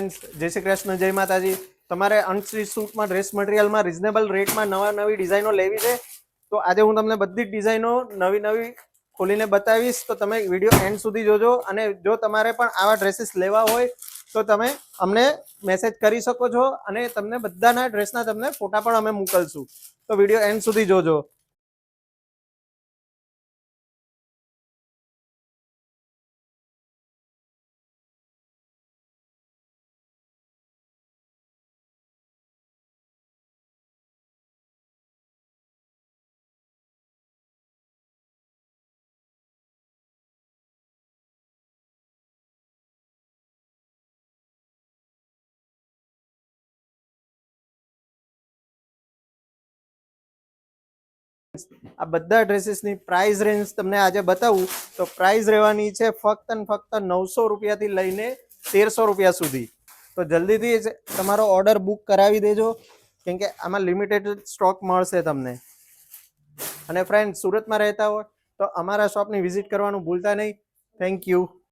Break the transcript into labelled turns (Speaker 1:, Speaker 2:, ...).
Speaker 1: जय श्री कृष्ण, जय माताजी। तमारे अनस्टिच सूटमां ड्रेस मटीरियलमां रिजनेबल रेटमां नवी डिजाइनो लेवी छे तो आज हूँ तमने बधी डिजाइनो नवी खोलीने बतावीश। तो तमे विडियो एंड सुधी जोजो अने जो तमारे पण आवा ड्रेसेस लेवा होय तो तमे अमने मेसेज करी शको छो अने तमने बधाना ड्रेसना तमने फोटा पण अमे मोकलशुं। तो विडियो एंड सुधी जोजो। आ बधा ड्रेसेसनी प्राइस रेंज तमने आजे बतावुं तो प्राइस रहेवानी छे फक्त ने फक्त 900 रुपया थी लईने 1300 रुपया सुधी। तो जल्दीथी तमारो ऑर्डर बुक करावी देजो केम के आमां लिमिटेड स्टॉक मळशे तमने। अने फ्रेंड सूरत में रहता हो तो अमारा शॉप ने विजिट करवानुं भूलता नहीं। Thank you.